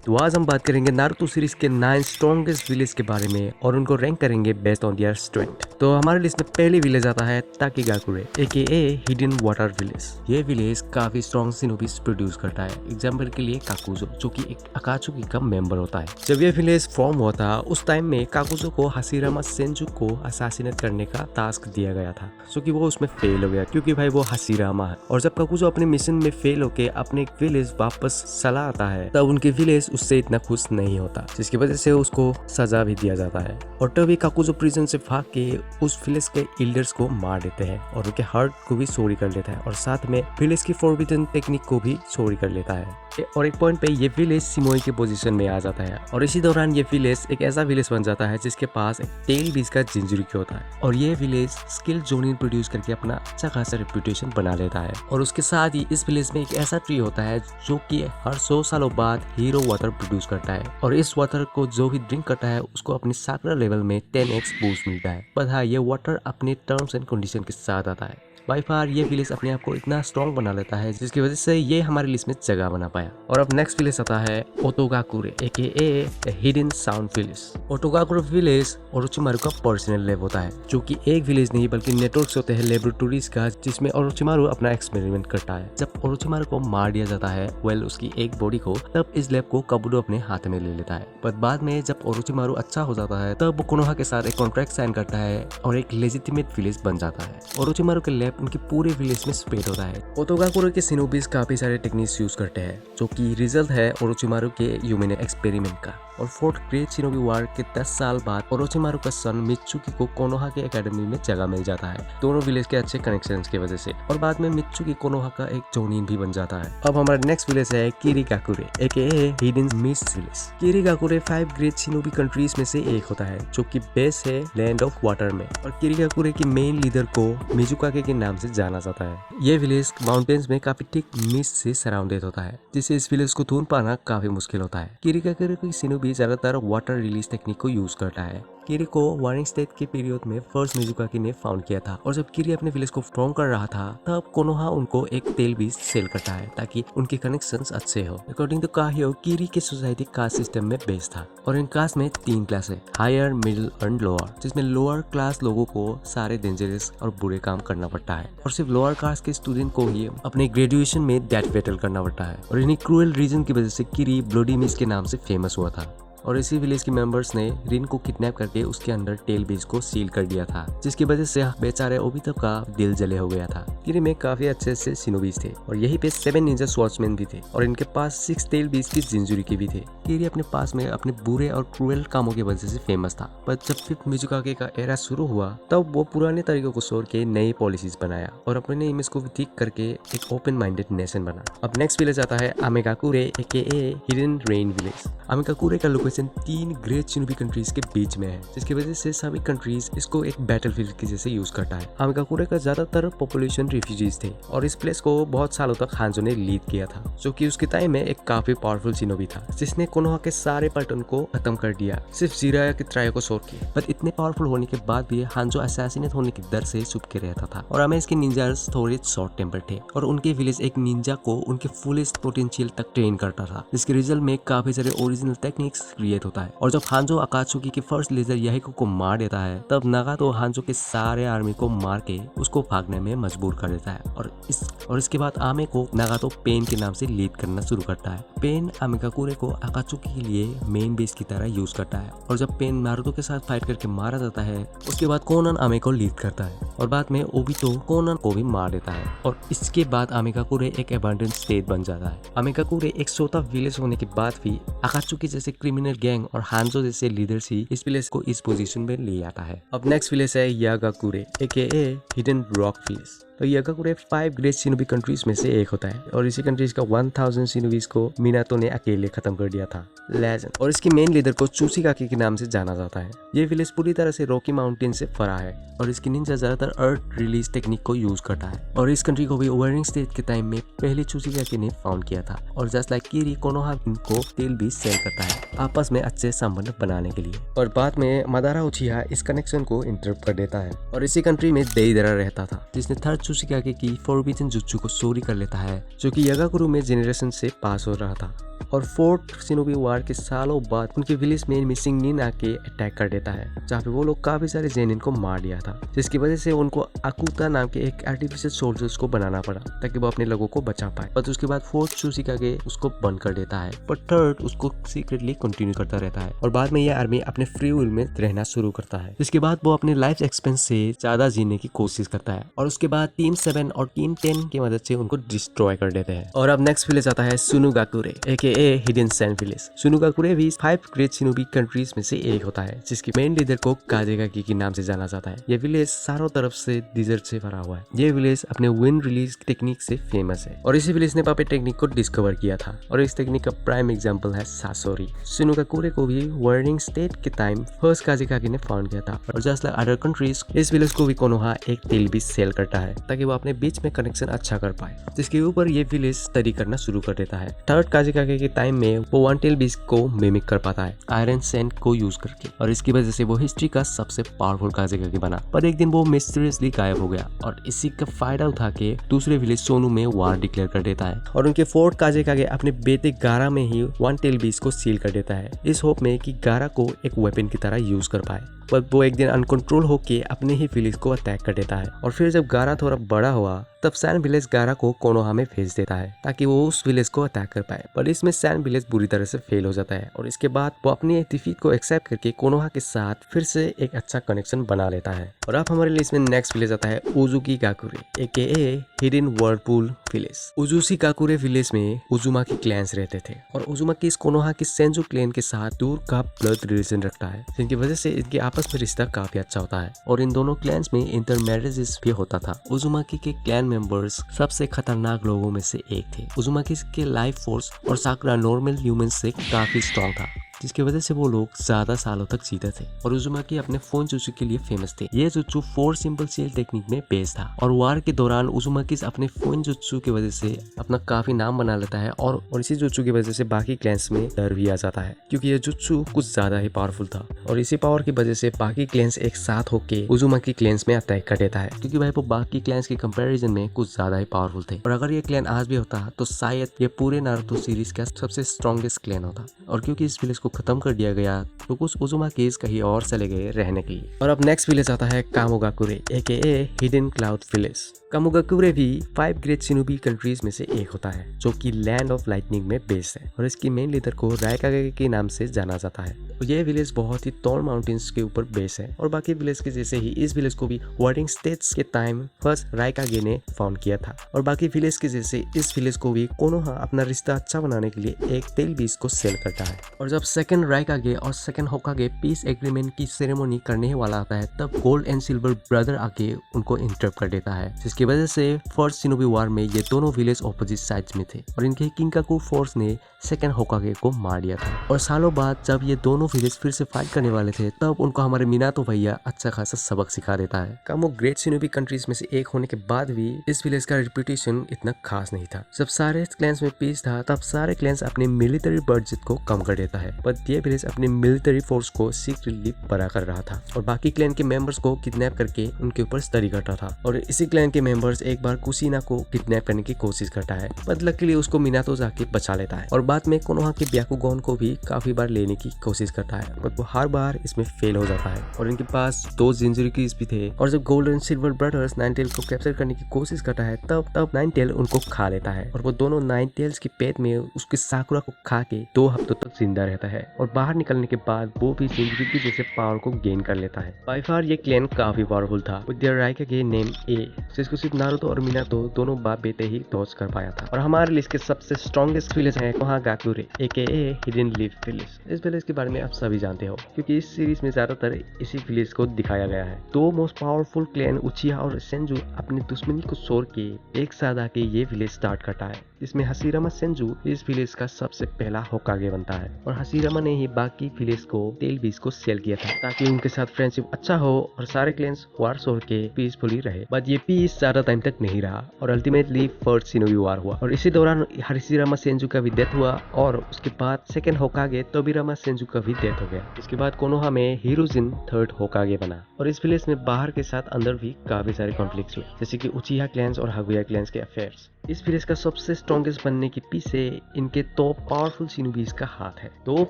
तो आज हम बात करेंगे नारुतो सीरीज के 9 स्ट्रॉन्गेस्ट विलेज के बारे में और उनको रैंक करेंगे बेस्ड ऑन देयर स्ट्रेंथ। तो हमारे लिस्ट में पहले विलेज आता है ताकीगाकुरे AKA हिडन वाटर विलेज। ये विलेज काफी स्ट्रॉन्ग शिनोबीज प्रोड्यूस करता है। एग्जाम्पल के लिए काकुजो, जो कि एक अकात्सुकी का मेंबर होता है। जब ये विलेज फॉर्म हुआ था उस टाइम में काकुजो को हाशिरामा सेंजू को असैसिनेट करने का टास्क दिया गया था, जो कि वो उसमें फेल हो गया क्योंकि भाई वो हाशिरामा है। और जब काकुजो अपने मिशन में फेल होके अपने विलेज वापस चला आता है तब उनके विलेज उससे इतना खुश नहीं होता, जिसकी वजह से उसको सजा भी दिया जाता है। और तभी काकुजो प्रिजन से भाग के उस विलेज के एल्डर्स को मार देते हैं और उनके हार्ट को भी चोरी कर लेता है और साथ में विलेज की फॉरबिडन टेक्निक को भी चोरी कर लेता है। और एक पॉइंट पे ये विलेज सिमोई के पोजीशन में आ जाता है और इसी दौरान ये विलेज एक ऐसा विलेज बन जाता है जिसके पास एक टेल बीज का जिंजुरिकी होता है। और ये विलेज स्किल जोनिन प्रोड्यूस करके अपना अच्छा खासा रेपुटेशन बना लेता है। और उसके साथ ही इस विलेज में एक ऐसा ट्री होता है जो कि हर 100 सालों बाद हीरो वाटर प्रोड्यूस करता है और इस वाटर को जो भी ड्रिंक करता है उसको अपनी साकरा लेवल में 10x बूस्ट मिलता है। पर हाँ, ये वाटर अपने टर्म्स एंड कंडीशन के साथ आता है। बाई फार ये विलेज अपने आप को इतना स्ट्रॉन्ग बना लेता है जिसकी वजह से ये हमारे लिस्ट में जगह बना पाया। और अब नेक्स्ट विलेज आता है Otogakure AKA hidden sound village. Otogakure village Orochimaru का पर्सनल लैब होता है, जो कि एक विलेज नहीं बल्कि नेटवर्क होते हैं लेबोरेटरीज का, जिसमें ओरोचिमारू अपना एक्सपेरिमेंट करता है। जब ओरोचिमारू को मार दिया जाता है उसकी एक बॉडी को, तब इस लैब को काबुडो अपने हाथ में ले लेता है। पर बाद में जब ओरोचिमारू अच्छा हो जाता है तब वो कोनोहा के साथ एक कॉन्ट्रैक्ट साइन करता है और एक लेजिटिमेट विलेज बन जाता है। ओरोचिमारू के लैब उनके पूरे विलेज में स्प्रेड होता है। ओटोगाकुरे के शिनोबीज काफी सारे टेक्निक्स यूज करते हैं, जो कि रिजल्ट है ओरोचिमारू के ह्यूमन एक्सपेरिमेंट का। और फोर्थ ग्रेट शिनोबी वार के 10 साल बाद ओरोचिमारू का सन मित्सुकी को कोनोहा के एकेडमी में जगह मिल जाता है, दोनों विलेज के अच्छे कनेक्शंस की वजह से। और बाद में मित्सुकी कोनोहा का एक जोनिन भी बन जाता है। अब हमारा नेक्स्ट विलेज है Kirigakure AKA hidden mist village. Kirigakure 5 great shinobi countries में से एक होता है, जो कि बेस है लैंड ऑफ वाटर में। और किरीगाकुरे की मेन लीडर को मिजुकाके के नाम से जाना जाता है। ये विलेज माउंटेन्स में काफी थिक मिस्ट से सराउंडेड होता है, जिससे इस विलेज को ढूंढ पाना काफी मुश्किल होता है। किरीगाकुरे की शिनोबी ज्यादातर वाटर रिलीज टेक्निक को यूज करता है। किरी को वारिंग स्टेट के पीरियड में फर्स्ट मिजुकाकी ने फाउंड किया था और जब किरी अपने विलेज को स्ट्रॉन्ग कर रहा था तब कोनोहा उनको एक तेल बीज सेल करता है ताकि उनके कनेक्शंस अच्छे हो। अकॉर्डिंग टू काहियो, किरी के सोसाइटी कास्ट सिस्टम में बेस्ड था और इन कास्ट में 3 क्लास है, हायर, मिडिल एंड लोअर, जिसमें लोअर क्लास लोगों को सारे डेंजरस और बुरे काम करना पड़ता है और सिर्फ लोअर कास्ट के स्टूडेंट को ही अपने ग्रेजुएशन में डेथ बैटल करना पड़ता है। और इन्हीं क्रूएल रीजन की वजह से किरी ब्लडी मिस के नाम से फेमस हुआ था। और इसी विलेज के मेंबर्स ने रिन को किडनैप करके उसके अंदर टेल बीज को सील कर दिया था, जिसकी वजह से बेचारे ओबितो का दिल जले हो गया था। किरी में काफी अच्छे से शिनोबीज थे और यही पे 7 निंजा स्वॉर्ड्समैन भी थे और इनके पास 6 टेल बीज की जिंजुरिकी भी थे। किरी अपने पास में अपने बुरे और क्रूएल कामों की वजह से फेमस था, पर जब फिफ्थ मिजुकाके का एरा शुरू हुआ तब वो पुराने तरीकों को छोड़ के नई पॉलिसीज बनाया और अपने इमेज को भी ठीक करके एक ओपन माइंडेड नेशन बना। अब नेक्स्ट विलेज आता है आमेगाकुरे AKA हिडन रेन विलेज। आमेगाकुरे का लोकेशन 3 ग्रेट शिनोबी कंट्रीज के बीच में है, जिसकी वजह से सभी कंट्रीज इसको एक बैटलफील्ड की जैसे यूज करता है। आमेगाकुरे का ज्यादातर पॉपुलेशन रिफ्यूजीज थे और इस प्लेस को बहुत सालों तक हांजो ने लीड किया था, जो कि उसके टाइम में एक काफी पावरफुल शिनोबी था, जिसने कोनोहा के सारे पैटर्न को खत्म कर दिया, सिर्फ जिराया के ट्रायो को छोड़ के। पर इतने पावरफुल होने के बाद भी हांजो असैसिनेट होने के डर से छुप के रहता था और हमें इसके निंजास थोड़े शॉर्ट टेम्पर थे और उनके विलेज एक निंजा को उनके फुलेस्ट पोटेंशियल तक ट्रेन करता था, जिसके रिजल्ट में काफी सारे ओरिजिनल टेक्निक्स क्रिएट होता है। और जब हांजो अकात्सुकी के फर्स्ट लेजर याहिको को मार देता है तब नागातो हांजो के सारे आर्मी को मार के उसको भागने में मजबूर कर देता है और इसके बाद आमे को नागातो पेन के नाम से लीड करना शुरू करता है। पेन आमेगाकुरे को अकात्सुकी के लिए मेन बेस की तरह यूज करता है और जब पेन नारुतो के साथ फाइट करके मारा जाता है उसके बाद कोनन आमे को लीड करता है और बाद में ओबितो कोनन को भी मार देता है और इसके बाद आमेगाकुरे एक अबंडन स्टेट बन जाता है। आमेगाकुरे एक छोटा विलेज होने के बाद भी अकात्सुकी जैसे क्रिमिनल गैंग और हांजो जैसे लीडर्स ही इस विलेज को इस पोजीशन में ले आता है। अब नेक्स्ट विलेज है यागाकुरे AKA हिडन रॉक विलेज। तो यागाकुरे 5 ग्रेट शिनोबी कंट्रीज में से एक होता है और इसी कंट्रीज का 1000 शिनोबीज को मिनातो ने अकेले खत्म कर दिया था, लेजेंड। और इसकी मेन लीडर को चूसीकाकी के नाम से जाना जाता है। ये विलेज पूरी तरह से रॉकी माउंटेन से भरा है और इसकी निंजा ज्यादातर अर्थ रिलीज टेक्निक को यूज करता है और इस कंट्री को भी वारिंग स्टेट के टाइम में पहले चूसीकाकी ने फाउंड किया था और जस्ट लाइक किरी कोनोहा को तेल भी सेल करता है आपस में अच्छे संबंध बनाने के लिए। और बाद में मादारा उचिहा इस कनेक्शन को इंटरप्ट कर देता है और इसी कंट्री में देइदरा रहता था, जिसने थर्ड त्सुचिकागे की फॉरबिडन जुत्सु को चोरी कर लेता है, जो कि यागाकुरो में जेनरेशन से पास हो रहा था। और फोर्थ शिनोबी वार के सालों बाद उनके विलेज में मिसिंग नीन आके अटैक कर देता है, जहाँ पे वो लोग काफी सारे जेनिन को मार दिया था, जिसकी वजह से उनको अकुता नाम के एक आर्टिफिशियल सोल्जर्स को बनाना पड़ा ताकि वो अपने लोगों को बचा पाए। और उसके बाद फोर्थ त्सुचिकागे उसको बंद कर देता है, पर थर्ड उसको सीक्रेटली कंटिन्यू करता रहता है। और बाद में यह आर्मी अपने फ्री विल में रहना शुरू करता है, जिसके बाद वो अपने लाइफ एक्सपेंस से ज्यादा जीने की कोशिश करता है। और उसके बाद टीम 7 और टीम 10 की मदद से उनको डिस्ट्रॉय कर देते हैं। और अब नेक्स्ट विलेज आता है सुनुगाकुरे AKA हिडन सैंड विलेज। सुनुगाकुरे भी 5 ग्रेट शिनोबी कंट्रीज में से एक होता है, जिसकी मेन लीडर को काजेगाकी के नाम से जाना जाता है। यह विलेज चारों तरफ से डिजर्ट से भरा हुआ है। यह विलेज अपने विंड रिलीज टेक्निक से फेमस है, और इसी विलेज ने पापेट टेक्निक को डिस्कवर किया था। और इस टेक्निक का प्राइम एग्जांपल है सासोरी। सुनुगाकुरे को भी वार्निंग स्टेट के टाइम फर्स्ट काजेगाकी ने फाउंड किया था। और जस्ट लाइक अदर कंट्रीज, इस विलेज को भी कोनोहा एक तेल बीज सेल करता है ताकि वो अपने बीच में कनेक्शन अच्छा कर पाए, जिसके ऊपर ये विलेज स्टडी करना शुरू कर देता है। थर्ड काजेगाकी के टाइम में वो वन टेल बीज को मिमिक कर पाता है आयरन सैंड को यूज करके, और इसकी वजह से वो हिस्ट्री का सबसे पावरफुल काजेगाकी बना। पर एक दिन वो मिस्टीरियसली गायब हो गया, और इसी का फायदा उठा के दूसरे विलेज सोनू में वार डिक्लेयर कर देता है। और उनके फोर्थ काजेगाकी अपने बेटे गारा में ही वन टेल बीज को सील कर देता है, इस होप में कि गारा को एक वेपन की तरह यूज कर पाए। पर वो एक दिन अनकंट्रोल होके अपने ही विलेज को अटैक कर देता है। और फिर जब गारा थोड़ा बड़ा हुआ, तब सैन विलेज गारा को कोनोहा में भेज देता है ताकि वो उस विलेज को अटैक कर पाए। पर इसमें सैन विलेज बुरी तरह से फेल हो जाता है, और इसके बाद वो अपनी डिफीट को एक्सेप्ट करके कोनोहा के साथ फिर से एक अच्छा कनेक्शन बना लेता है। और अब हमारे लिस्ट में नेक्स्ट विलेज आता है Uzushiogakure AKA hidden whirlpool village. Uzushiogakure village में उजुमाकी क्लैंस रहते थे, और उजुमाकी इस कोनोहा की सेंजू क्लैन के साथ दूर का ब्लड रिलेशन रखता है, जिनकी वजह से इनके आपस में रिश्ता काफी अच्छा होता है। और इन दोनों क्लैंस में इंटरमैरिजेस भी होता था। उजुमाकी के क्लैन मेंबर्स सबसे खतरनाक लोगों में से एक थे। उजुमाकी के लाइफ फोर्स और साकुरा नॉर्मल ह्यूमंस से काफी स्ट्रॉन्ग था, जिसकी वजह से वो लोग ज्यादा सालों तक जीते थे। और उजुमाकी अपने फोन जुत्सु के लिए फेमस थे। ये जुत्सु 4 सिंपल सेल टेक्निक में बेस्ड था, और वार के दौरान उजुमाकी अपने फोन जुत्सु की वजह से अपना काफी नाम बना लेता है। और इसी जुत्सु की वजह से बाकी क्लैंस में डर भी आ जाता है, क्योंकि ये जुत्सु कुछ ज्यादा ही पावरफुल था। और इसी पावर की वजह से बाकी क्लैंस एक साथ होके उजुमाकी क्लैंस में अटैक कर देता है, क्योंकि भाई वो बाकी क्लैंस के कंपैरिजन में कुछ ज्यादा ही पावरफुल थे। और अगर ये क्लैन आज भी होता तो शायद ये पूरे नारुतो सीरीज का सबसे स्ट्रॉन्गेस्ट क्लैन होता। और क्योंकि इस विलेज को खत्म कर दिया गया, तो कुछ उजुमाकीज कहीं और चले गए रहने के लिए। और अब नेक्स्ट विलेज आता है कामोगाकुरे AKA हिडन क्लाउड विलेज। कामोगाकुरे भी 5 ग्रेट शिनोबी कंट्रीज में से एक होता है, जो कि लैंड ऑफ लाइटनिंग में बेस्ड है, और इसकी मेन लीडर को रायकागे के नाम से जाना जाता है। और यह विलेज बहुत ही टॉल माउंटेन्स के ऊपर बेस है, और बाकी विलेज के जैसे ही इस विलेज को भी वार्निंग स्टेट्स के टाइम फर्स्ट रायकागे ने फाउंड किया था। और बाकी विलेज के जैसे इस विलेज को भी कोनोहा अपना रिश्ता अच्छा बनाने के लिए एक तेल बीज को सेल करता है। और जब सेकंड रायकागे और सेकंड होकागे पीस एग्रीमेंट की सेरेमनी करने वाला आता है, तब गोल्ड एंड सिल्वर ब्रदर आके उनको इंटरप्ट कर देता है, जिसकी वजह से फर्स्ट शिनोबी वार में ये दोनों विलेज ऑपोजिट साइड्स में थे, और इनके किंकाकू फोर्स ने सेकंड होकागे को मार दिया था। और सालों बाद जब ये दोनों विलेज फिर से फाइट करने वाले थे, तब उनको हमारे मिनातो भैया अच्छा खासा सबक सिखा देता है। कामो ग्रेट शिनोबी कंट्रीज में से एक होने के बाद भी इस विलेज का रेपुटेशन इतना खास नहीं था। जब सारे क्लैंस में पीस था, तब सारे क्लैंस अपने मिलिट्री बजट को कम कर देता है, पर ये विलेज अपने मिलिट्री फोर्स को सीक्रेटली बड़ा कर रहा था, और बाकी क्लैन के मेंबर्स को किडनैप करके उनके ऊपर स्टडी करता था। और इसी क्लैन के मेंबर्स एक बार कुशीना को किडनैप करने की कोशिश करता है, पर लकीली उसको मिनातो जाके बचा लेता है। और बाद में कोनोहा के ब्याकुगोन को भी काफी बार लेने की कोशिश करता है, पर वो हर बार इसमें फेल हो जाता है। और इनके पास 2 जिंजुरिकीज भी थे, और जब gold and silver brothers nine tail को कैप्चर करने की कोशिश करता है, तब नाइन टेल उनको खा लेता है, और वो दोनों नाइन टेल्स के पेट में उसके साकुरा को खा के 2 हफ्तों तक जिंदा रहता है। और बाहर निकलने के बाद वो भी जिंजुरिकी जैसे पावर को गेन कर लेता है। बाय फार ये क्लैन काफी पावरफुल था, विद देयर रायकागे नेम A, जिसको सिर्फ नारुतो और मिनातो दोनों बाप बेटे ही डॉज कर पाया था। और हमारे लिस्ट के सबसे स्ट्रॉन्गेस्ट विलेज है कोनोहागाकुरे AKA हिडन लीफ विलेज। इस विलेज के बारे में आप सभी जानते हो, क्योंकि इस सीरीज में ज्यादातर इसी विलेज को दिखाया गया है। 2 मोस्ट पावरफुल क्लैन उचिहा और सेंजू अपनी दुश्मनी को छोड़ के एक साथ आके ये विलेज स्टार्ट करता है। इसमें हसीरामा सेंजू इस विलेज का सबसे पहला होकागे बनता है और हसीरामा ने ही बाकी विलेज को टेल बीस को सेल किया था ताकि उनके साथ फ्रेंडशिप अच्छा हो और सारे क्लैंस वार सो के पीसफुली रहे। बट ये पीस ज्यादा टाइम तक नहीं रहा और अल्टीमेटली फर्स्ट शिनोबी वार हुआ और इसी दौरान हसीरामा सेंजू का भी डेथ हुआ और उसके बाद सेकंड होकागे तोबिरामा सेंजू का भी डेथ हो गया। इसके बाद कोनोहा में हिरोजिन थर्ड होकागे बना और इस विलेज में बाहर के साथ अंदर भी काफी सारे कॉन्फ्लिक्ट्स हुए, जैसे कि उचिहा क्लैंस और हागुया क्लैंस के अफेयर्स। इस विलेज का सबसे स्ट्रॉन्गेस्ट बनने के पीछे इनके टॉप पावरफुल शिनोबीज का हाथ है। दो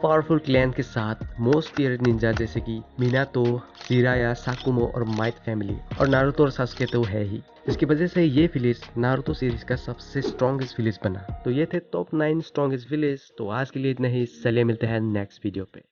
पावरफुल क्लैन के साथ मोस्ट फेयरेट निंजा जैसे कि मिनातो, जिराया, साकुमो और माइट फैमिली और नारुतो और सासुके तो है ही। इसकी वजह से ये विलेज नारुतो सीरीज का सबसे स्ट्रॉन्गेस्ट विलेज बना। तो ये थे टॉप 9 स्ट्रॉन्गेस्ट विलेज। तो आज के लिए इतना ही, चलिए मिलते हैं नेक्स्ट वीडियो पे।